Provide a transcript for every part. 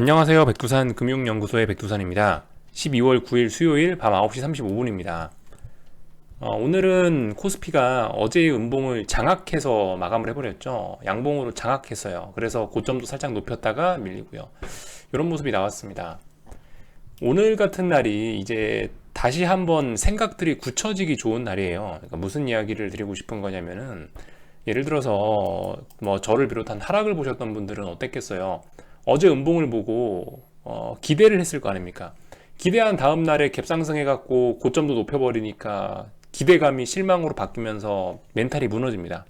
안녕하세요. 백두산 금융연구소의 백두산입니다. 12월 9일 수요일 밤 9시 35분입니다. 오늘은 코스피가 어제의 음봉을 장악해서 마감을 해버렸죠. 양봉으로 장악했어요. 그래서 고점도 살짝 높였다가 밀리고요. 이런 모습이 나왔습니다. 오늘 같은 날이 이제 다시 한번 생각들이 굳혀지기 좋은 날이에요. 그러니까 무슨 이야기를 드리고 싶은 거냐면은 예를 들어서 뭐 저를 비롯한 하락을 보셨던 분들은 어땠겠어요? 어제 음봉을 보고 기대를 했을 거 아닙니까? 기대한 다음 날에 갭상승해 갖고 고점도 높여버리니까 기대감이 실망으로 바뀌면서 멘탈이 무너집니다.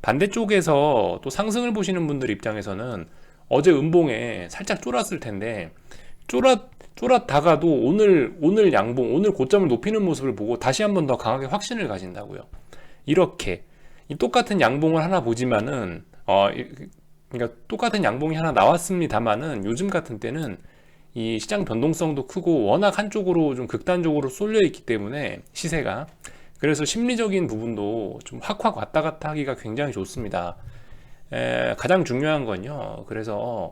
반대쪽에서 또 상승을 보시는 분들 입장에서는 어제 음봉에 살짝 쫄았을 텐데 쫄았다가도 오늘 양봉, 오늘 고점을 높이는 모습을 보고 다시 한번 더 강하게 확신을 가진다고요. 이렇게 이 똑같은 양봉을 하나 보지만은 그러니까 똑같은 양봉이 하나 나왔습니다만은 요즘 같은 때는 이 시장 변동성도 크고 워낙 한쪽으로 좀 극단적으로 쏠려 있기 때문에 시세가 그래서 심리적인 부분도 좀 확확 왔다 갔다 하기가 굉장히 좋습니다. 가장 중요한 건요. 그래서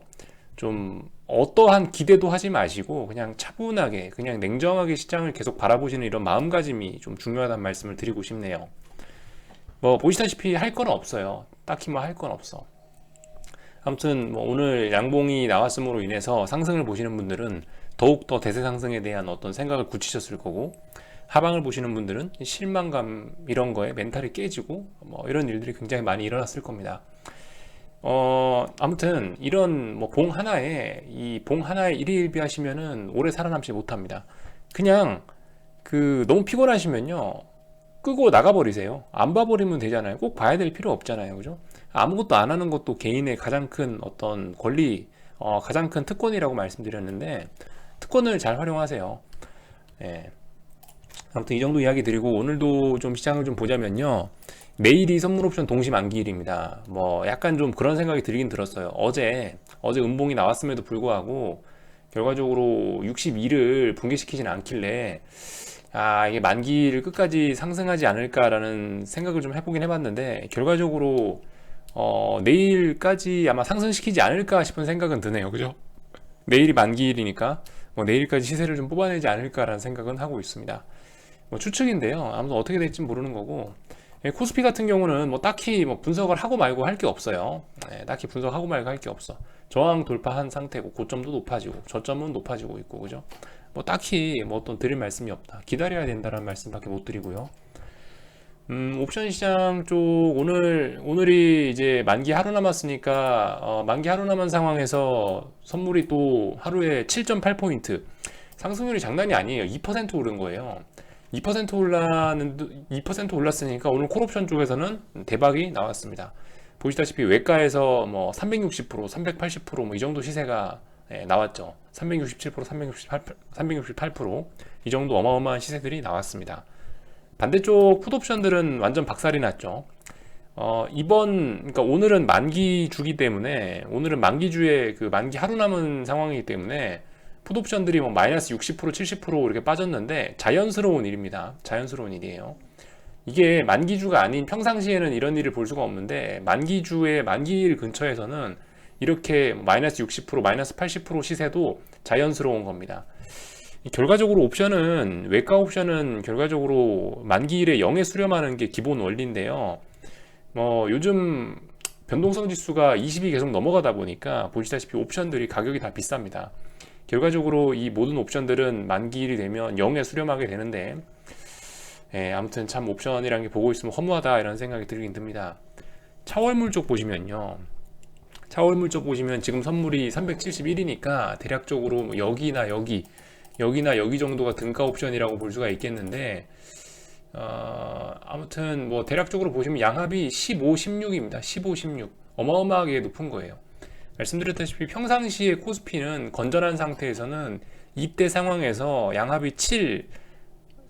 좀 어떠한 기대도 하지 마시고 그냥 차분하게 그냥 냉정하게 시장을 계속 바라보시는 이런 마음가짐이 좀 중요하다는 말씀을 드리고 싶네요. 뭐 보시다시피 할 건 없어요. 딱히 뭐 할 건 없어. 아무튼 뭐 오늘 양봉이 나왔음으로 인해서 상승을 보시는 분들은 더욱더 대세 상승에 대한 어떤 생각을 굳히셨을 거고 하방을 보시는 분들은 실망감 이런 거에 멘탈이 깨지고 뭐 이런 일들이 굉장히 많이 일어났을 겁니다. 아무튼 이런 뭐 봉 하나에 이 봉 하나에 일희일비 하시면은 오래 살아남지 못합니다. 그냥 너무 피곤하시면요 끄고 나가버리세요. 안 봐버리면 되잖아요. 꼭 봐야 될 필요 없잖아요. 그죠? 아무것도 안 하는 것도 개인의 가장 큰 어떤 권리, 가장 큰 특권이라고 말씀드렸는데, 특권을 잘 활용하세요. 예. 아무튼 이 정도 이야기 드리고, 오늘도 좀 시장을 좀 보자면요. 내일이 선물 옵션 동시 만기일입니다. 뭐, 약간 좀 그런 생각이 들긴 들었어요. 어제 음봉이 나왔음에도 불구하고, 결과적으로 62를 붕괴시키지는 않길래, 이게 만기를 끝까지 상승하지 않을까라는 생각을 좀 해보긴 해봤는데 결과적으로 내일까지 아마 상승시키지 않을까 싶은 생각은 드네요. 그죠? 내일이 만기일이니까 뭐 내일까지 시세를 좀 뽑아내지 않을까라는 생각은 하고 있습니다. 뭐 추측인데요. 아무튼 어떻게 될지 모르는 거고 코스피 같은 경우는 뭐 딱히 뭐 분석을 하고 말고 할 게 없어요. 딱히 분석하고 말고 할 게 없어. 저항 돌파한 상태고 고점도 높아지고 저점은 높아지고 있고 그죠? 뭐 딱히 뭐 어떤 드릴 말씀이 없다. 기다려야 된다는 말씀밖에 못 드리고요. 옵션 시장 쪽 오늘이 이제 만기 하루 남았으니까 만기 하루 남은 상황에서 선물이 또 하루에 7.8포인트 상승률이 장난이 아니에요. 2% 오른 거예요. 2% 올랐으니까 오늘 콜옵션 쪽에서는 대박이 나왔습니다. 보시다시피 외가에서 뭐 360%, 380%뭐 이 정도 시세가 나왔죠. 367%, 368%이 정도 어마어마한 시세들이 나왔습니다. 반대쪽 풋옵션들은 완전 박살이 났죠. 그러니까 오늘은 만기주기 때문에, 오늘은 만기주의 만기 하루 남은 상황이기 때문에, 풋옵션들이 뭐 마이너스 60%, 70% 이렇게 빠졌는데, 자연스러운 일입니다. 자연스러운 일이에요. 이게 만기주가 아닌 평상시에는 이런 일을 볼 수가 없는데, 만기주의 만기일 근처에서는 이렇게 마이너스 60%, 마이너스 80% 시세도 자연스러운 겁니다. 결과적으로 외가 옵션은 결과적으로 만기일에 0에 수렴하는 게 기본 원리인데요. 요즘 변동성 지수가 20이 계속 넘어가다 보니까 보시다시피 옵션들이 가격이 다 비쌉니다. 결과적으로 이 모든 옵션들은 만기일이 되면 0에 수렴하게 되는데, 아무튼 참 옵션이라는 게 보고 있으면 허무하다 이런 생각이 들긴 듭니다. 차월물 쪽 보시면요. 차월물 쪽 보시면 지금 선물이 371이니까 대략적으로 여기나 여기 정도가 등가 옵션이라고 볼 수가 있겠는데 아무튼 뭐 대략적으로 보시면 양합이 15, 16입니다. 15, 16 어마어마하게 높은 거예요. 말씀드렸다시피 평상시에 코스피는 건전한 상태에서는 이때 상황에서 양합이 7,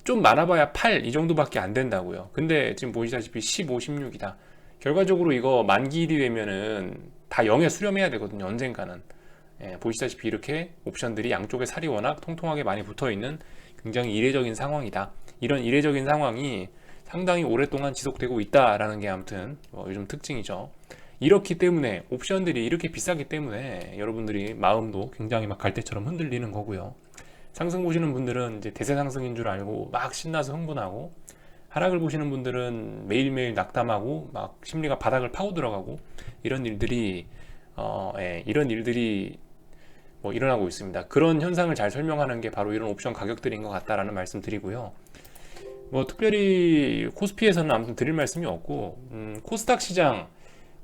좀 많아봐야 8 이 정도밖에 안 된다고요. 근데 지금 보시다시피 15, 16이다. 결과적으로 이거 만기일이 되면은 다 0에 수렴해야 되거든요. 언젠가는. 보시다시피 이렇게 옵션들이 양쪽에 살이 워낙 통통하게 많이 붙어있는 굉장히 이례적인 상황이다. 이런 이례적인 상황이 상당히 오랫동안 지속되고 있다라는 게 아무튼 요즘 특징이죠. 이렇기 때문에 옵션들이 이렇게 비싸기 때문에 여러분들이 마음도 굉장히 막 갈대처럼 흔들리는 거고요. 상승 보시는 분들은 이제 대세 상승인 줄 알고 막 신나서 흥분하고, 하락을 보시는 분들은 매일매일 낙담하고 막 심리가 바닥을 파고 들어가고, 이런 일들이 이런 일들이 뭐 일어나고 있습니다. 그런 현상을 잘 설명하는 게 바로 이런 옵션 가격들인 것 같다라는 말씀 드리고요. 뭐 특별히 코스피에서는 아무튼 드릴 말씀이 없고, 코스닥 시장,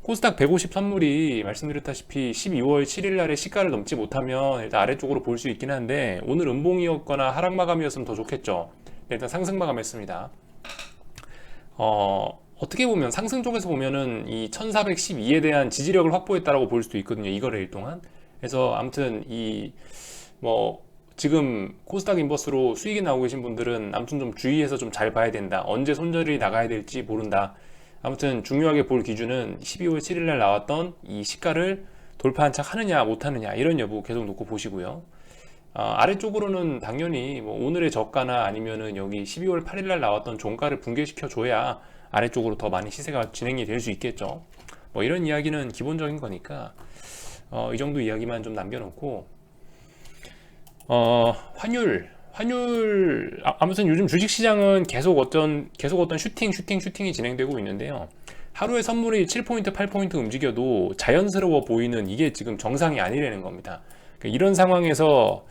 코스닥 150 선물이 말씀드렸다시피 12월 7일 날에 시가를 넘지 못하면 일단 아래쪽으로 볼 수 있긴 한데, 오늘 음봉이었거나 하락 마감이었으면 더 좋겠죠. 일단 상승 마감했습니다. 어떻게 보면 상승 쪽에서 보면은 이 1412에 대한 지지력을 확보했다라고 볼 수도 있거든요. 이 거래일 동안. 그래서 아무튼 뭐 지금 코스닥 인버스로 수익이 나오고 계신 분들은 아무튼 좀 주의해서 좀 잘 봐야 된다. 언제 손절이 나가야 될지 모른다. 아무튼 중요하게 볼 기준은 12월 7일 날 나왔던 이 시가를 돌파한 척 하느냐 못하느냐, 이런 여부 계속 놓고 보시고요. 아래쪽으로는 당연히 뭐 오늘의 저가나 아니면은 여기 12월 8일 날 나왔던 종가를 붕괴시켜 줘야 아래쪽으로 더 많이 시세가 진행이 될 수 있겠죠. 뭐 이런 이야기는 기본적인 거니까 이 정도 이야기만 좀 남겨놓고, 환율 아무튼 요즘 주식시장은 계속 어떤 슈팅이 진행되고 있는데요. 하루에 선물이 7포인트 8포인트 움직여도 자연스러워 보이는 이게 지금 정상이 아니라는 겁니다. 그러니까 이런 상황에서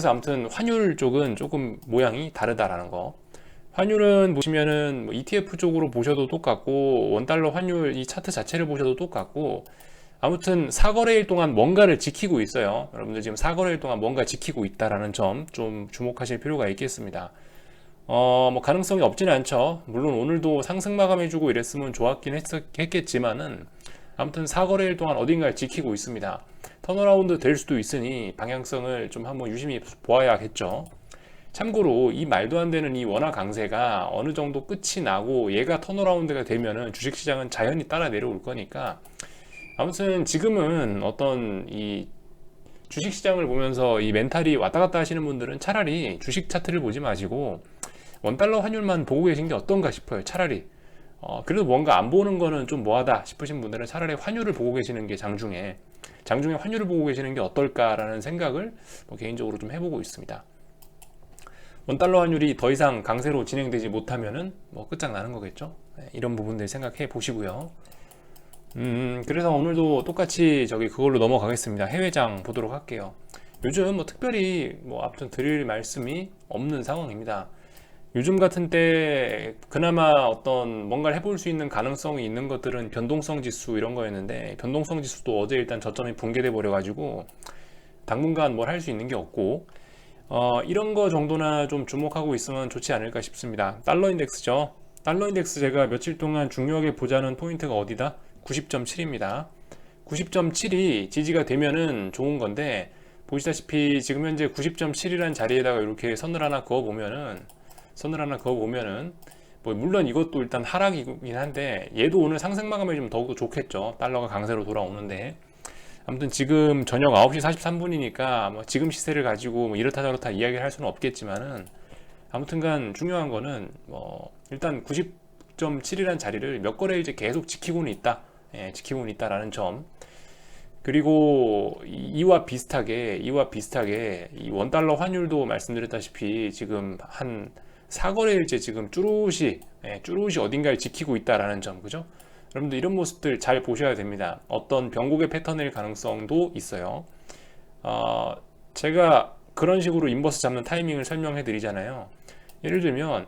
아무튼 환율 쪽은 조금 모양이 다르다라는 거. 환율은 보시면은 뭐 ETF 쪽으로 보셔도 똑같고, 원달러 환율 이 차트 자체를 보셔도 똑같고, 아무튼 4거래일 동안 뭔가를 지키고 있어요. 여러분들 지금 4거래일 동안 뭔가 지키고 있다라는 점 좀 주목하실 필요가 있겠습니다. 뭐 가능성이 없지는 않죠. 물론 오늘도 상승 마감해주고 이랬으면 좋았긴 했겠지만은, 아무튼 4거래일 동안 어딘가를 지키고 있습니다. 턴어라운드 될 수도 있으니 방향성을 좀 한번 유심히 보아야겠죠. 참고로 이 말도 안 되는 이 원화 강세가 어느 정도 끝이 나고 얘가 턴어라운드가 되면은 주식시장은 자연히 따라 내려올 거니까, 아무튼 지금은 어떤 이 주식시장을 보면서 이 멘탈이 왔다 갔다 하시는 분들은 차라리 주식 차트를 보지 마시고 원달러 환율만 보고 계신 게 어떤가 싶어요. 차라리 그래도 뭔가 안 보는 거는 좀 뭐하다 싶으신 분들은 차라리 환율을 보고 계시는 게 장중에 환율을 보고 계시는 게 어떨까라는 생각을 뭐 개인적으로 좀 해보고 있습니다. 원달러 환율이 더 이상 강세로 진행되지 못하면은 뭐 끝장나는 거겠죠. 이런 부분들 생각해 보시고요. 그래서 오늘도 똑같이 그걸로 넘어가겠습니다. 해외장 보도록 할게요. 요즘 뭐 특별히 뭐 아무튼 드릴 말씀이 없는 상황입니다. 요즘 같은 때 그나마 어떤 뭔가를 해볼 수 있는 가능성이 있는 것들은 변동성 지수 이런 거였는데, 변동성 지수도 어제 일단 저점이 붕괴돼 버려 가지고 당분간 뭘 할 수 있는 게 없고, 이런 거 정도나 좀 주목하고 있으면 좋지 않을까 싶습니다. 달러 인덱스죠. 달러 인덱스 제가 며칠 동안 중요하게 보자는 포인트가 어디다? 90.7입니다. 90.7이 지지가 되면은 좋은 건데, 보시다시피 지금 현재 90.7이라는 자리에다가 이렇게 선을 하나 그어 보면은 뭐 물론 이것도 일단 하락이긴 한데, 얘도 오늘 상승 마감이 좀 더욱더 좋겠죠. 달러가 강세로 돌아오는데. 아무튼 지금 저녁 9시 43분이니까 뭐 지금 시세를 가지고 뭐 이렇다 저렇다 이야기를 할 수는 없겠지만은, 아무튼간 중요한 거는 뭐 일단 90.7이라는 자리를 몇 거래일째 계속 지키고는 있다라는 점. 그리고 이와 비슷하게 이 원달러 환율도 말씀드렸다시피 지금 한 4거래일째 지금 쭈루시 어딘가를 지키고 있다라는 점, 그죠? 여러분들 이런 모습들 잘 보셔야 됩니다. 어떤 변곡의 패턴일 가능성도 있어요. 제가 그런 식으로 인버스 잡는 타이밍을 설명해 드리잖아요. 예를 들면,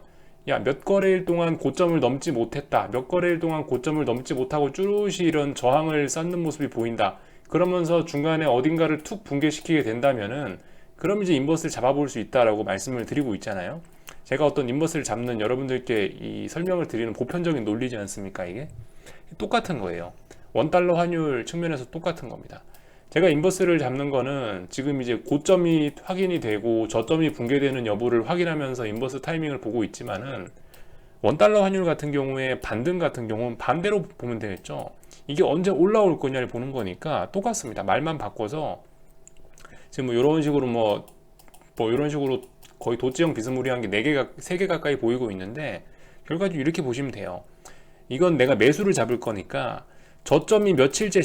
몇 거래일 동안 고점을 넘지 못했다, 몇 거래일 동안 고점을 넘지 못하고 쭈루시 이런 저항을 쌓는 모습이 보인다, 그러면서 중간에 어딘가를 툭 붕괴시키게 된다면은, 그럼 이제 인버스를 잡아볼 수 있다라고 말씀을 드리고 있잖아요. 제가 어떤 인버스를 잡는 여러분들께 이 설명을 드리는 보편적인 논리지 않습니까? 이게 똑같은 거예요. 원달러 환율 측면에서 똑같은 겁니다. 제가 인버스를 잡는 거는 지금 이제 고점이 확인이 되고 저점이 붕괴되는 여부를 확인하면서 인버스 타이밍을 보고 있지만은, 원달러 환율 같은 경우에 반등 같은 경우는 반대로 보면 되겠죠. 이게 언제 올라올 거냐를 보는 거니까 똑같습니다. 말만 바꿔서 지금 뭐 이런 식으로 이런 식으로 거의 도지형 비스무리한 게 3개 가까이 보이고 있는데, 결과적으로 이렇게 보시면 돼요. 이건 내가 매수를 잡을 거니까 저점이 며칠째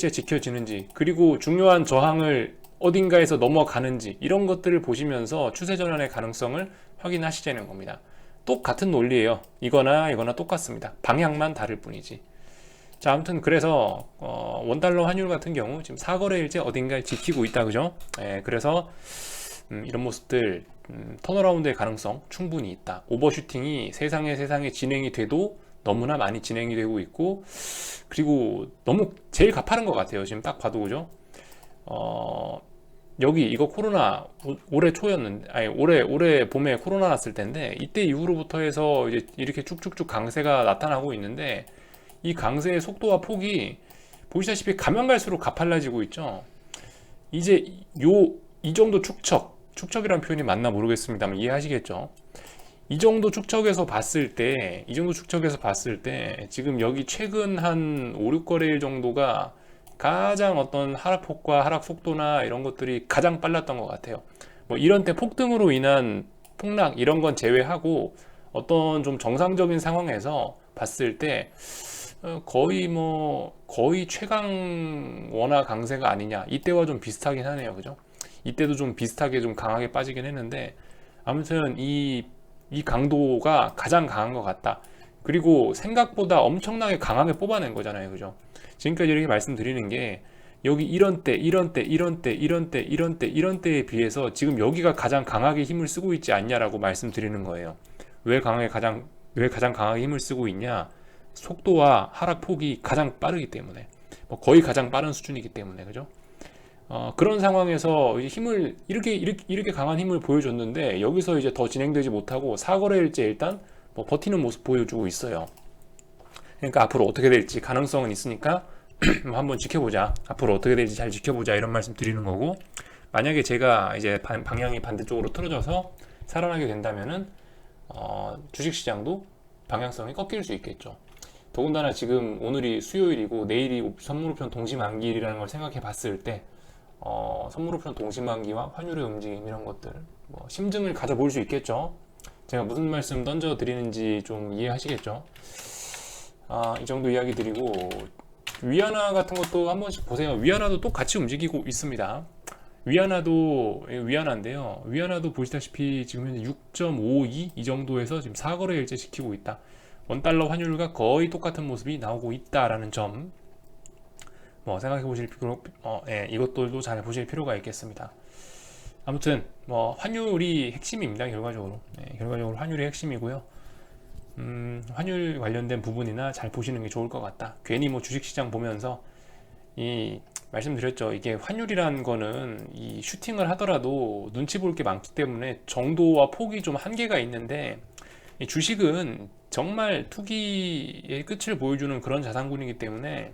지켜지는지, 그리고 중요한 저항을 어딘가에서 넘어가는지, 이런 것들을 보시면서 추세 전환의 가능성을 확인하시자는 겁니다. 똑같은 논리예요. 이거나 똑같습니다. 방향만 다를 뿐이지. 자, 아무튼 그래서 원달러 환율 같은 경우 지금 4거래일째 어딘가에 지키고 있다, 그죠? 그래서 이런 모습들, 턴어라운드의 가능성 충분히 있다. 오버슈팅이 세상에 진행이 돼도 너무나 많이 진행이 되고 있고, 그리고 너무 제일 가파른 것 같아요. 지금 딱 봐도, 그죠? 여기 이거 코로나 올해 초였는데, 아니 올해 봄에 코로나 났을 텐데, 이때 이후로부터 해서 이제 이렇게 쭉쭉쭉 강세가 나타나고 있는데, 이 강세의 속도와 폭이 보시다시피 가면 갈수록 가팔라지고 있죠. 이제 이 정도 축척이란 표현이 맞나 모르겠습니다만 이해하시겠죠. 이 정도 축척에서 봤을 때 지금 여기 최근 한 5, 6거래일 정도가 가장 어떤 하락폭과 하락 속도나 이런 것들이 가장 빨랐던 것 같아요. 뭐 이런 때 폭등으로 인한 폭락 이런 건 제외하고 어떤 좀 정상적인 상황에서 봤을 때 거의 최강 원화 강세가 아니냐, 이때와 좀 비슷하긴 하네요, 그죠? 이때도 좀 비슷하게 좀 강하게 빠지긴 했는데, 아무튼 이 강도가 가장 강한 것 같다. 그리고 생각보다 엄청나게 강하게 뽑아낸 거잖아요, 그죠? 지금까지 이렇게 말씀드리는 게, 여기 이런 때에 비해서 지금 여기가 가장 강하게 힘을 쓰고 있지 않냐라고 말씀드리는 거예요. 왜 가장 강하게 힘을 쓰고 있냐? 속도와 하락폭이 가장 빠르기 때문에, 거의 가장 빠른 수준이기 때문에, 그죠? 그런 상황에서 힘을 이렇게 강한 힘을 보여줬는데, 여기서 이제 더 진행되지 못하고 4거래일째 일단 버티는 모습 보여주고 있어요. 그러니까 앞으로 어떻게 될지 가능성은 있으니까 한번 지켜보자. 앞으로 어떻게 될지 잘 지켜보자, 이런 말씀 드리는 거고, 만약에 제가 이제 방향이 반대쪽으로 틀어져서 살아나게 된다면은 주식시장도 방향성이 꺾일 수 있겠죠. 더군다나 지금 오늘이 수요일이고 내일이 선물옵션 동시만기일이라는 걸 생각해 봤을 때, 선물옵션 동시만기와 환율의 움직임, 이런 것들 심증을 가져볼 수 있겠죠. 제가 무슨 말씀 던져 드리는지 좀 이해하시겠죠. 이 정도 이야기 드리고, 위안화 같은 것도 한 번씩 보세요. 위안화도 또 같이 움직이고 있습니다. 위안화인데요. 위안화도 보시다시피 지금 현재 6.52 이 정도에서 지금 4거래일째 지키고 있다. 원달러 환율과 거의 똑같은 모습이 나오고 있다라는 점, 생각해 보실 이것들도 잘 보실 필요가 있겠습니다. 아무튼 환율이 핵심입니다. 결과적으로 환율이 핵심이고요. 환율 관련된 부분이나 잘 보시는 게 좋을 것 같다. 괜히 주식시장 보면서 말씀드렸죠. 이게 환율이란 거는 이 슈팅을 하더라도 눈치 볼 게 많기 때문에 정도와 폭이 좀 한계가 있는데, 이 주식은 정말 투기의 끝을 보여주는 그런 자산군이기 때문에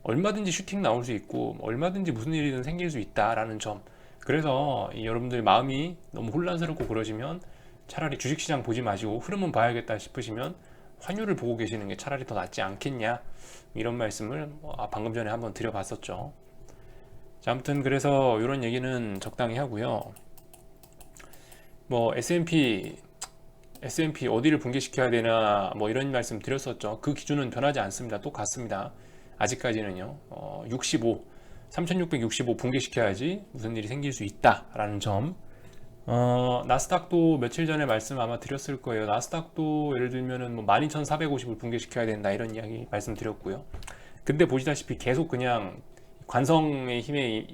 얼마든지 슈팅 나올 수 있고 얼마든지 무슨 일이든 생길 수 있다라는 점. 그래서 여러분들 마음이 너무 혼란스럽고 그러시면 차라리 주식시장 보지 마시고 흐름은 봐야겠다 싶으시면 환율을 보고 계시는 게 차라리 더 낫지 않겠냐, 이런 말씀을 방금 전에 한번 드려봤었죠. 자, 아무튼 그래서 이런 얘기는 적당히 하고요. S&P 어디를 붕괴시켜야 되나 이런 말씀 드렸었죠. 그 기준은 변하지 않습니다. 똑같습니다. 아직까지는요. 3665 붕괴시켜야지 무슨 일이 생길 수 있다라는 점. 나스닥도 며칠 전에 말씀 아마 드렸을 거예요. 나스닥도 예를 들면은 12,450을 붕괴시켜야 된다, 이런 이야기 말씀드렸고요. 근데 보시다시피 계속 그냥 관성의 힘에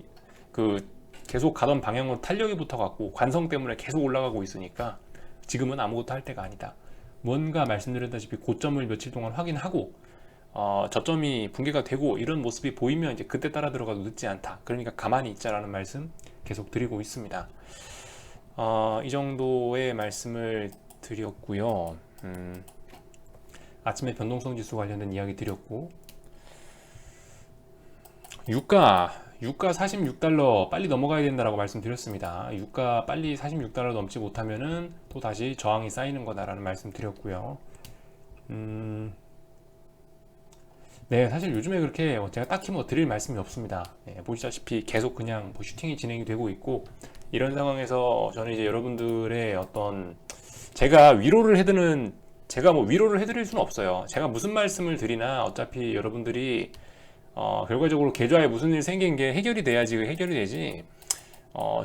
계속 가던 방향으로 탄력이 붙어갖고 관성 때문에 계속 올라가고 있으니까 지금은 아무것도 할 때가 아니다. 뭔가 말씀드렸다시피 고점을 며칠 동안 확인하고 저점이 붕괴가 되고 이런 모습이 보이면 이제 그때 따라 들어가도 늦지 않다. 그러니까 가만히 있자라는 말씀 계속 드리고 있습니다. 이 정도의 말씀을 드렸고요. 아침에 변동성 지수 관련된 이야기 드렸고, 유가 46달러 빨리 넘어가야 된다라고 말씀드렸습니다. 유가 빨리 46달러 넘지 못하면은 또 다시 저항이 쌓이는 거다라는 말씀 드렸고요. 네, 사실 요즘에 그렇게 제가 딱히 드릴 말씀이 없습니다. 보시다시피 계속 그냥 슈팅이 진행이 되고 있고, 이런 상황에서 저는 이제 여러분들의 제가 위로를 해드는 제가 뭐 위로를 해드릴 수는 없어요. 제가 무슨 말씀을 드리나 어차피 여러분들이 결과적으로 계좌에 무슨 일 생긴 게 해결이 돼야지 해결이 되지.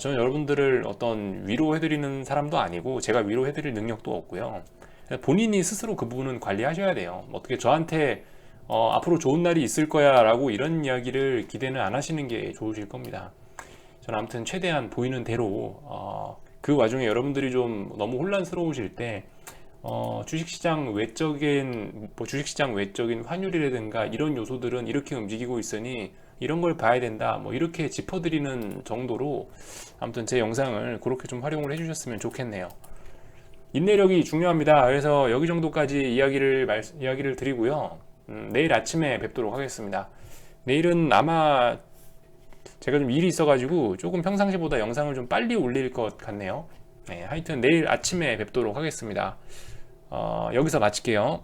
저는 여러분들을 어떤 위로해드리는 사람도 아니고 제가 위로해드릴 능력도 없고요. 본인이 스스로 그 부분은 관리하셔야 돼요. 어떻게 저한테 앞으로 좋은 날이 있을 거야 라고 이런 이야기를 기대는 안 하시는 게 좋으실 겁니다. 저는 아무튼 최대한 보이는 대로 그 와중에 여러분들이 좀 너무 혼란스러우실 때 주식시장 외적인 주식시장 외적인 환율이라든가 이런 요소들은 이렇게 움직이고 있으니 이런 걸 봐야 된다 뭐 이렇게 짚어드리는 정도로 아무튼 제 영상을 그렇게 좀 활용을 해주셨으면 좋겠네요. 인내력이 중요합니다. 그래서 여기 정도까지 이야기를 드리고요. 내일 아침에 뵙도록 하겠습니다. 내일은 아마 제가 좀 일이 있어가지고 조금 평상시보다 영상을 좀 빨리 올릴 것 같네요. 네, 하여튼 내일 아침에 뵙도록 하겠습니다. 여기서 마칠게요.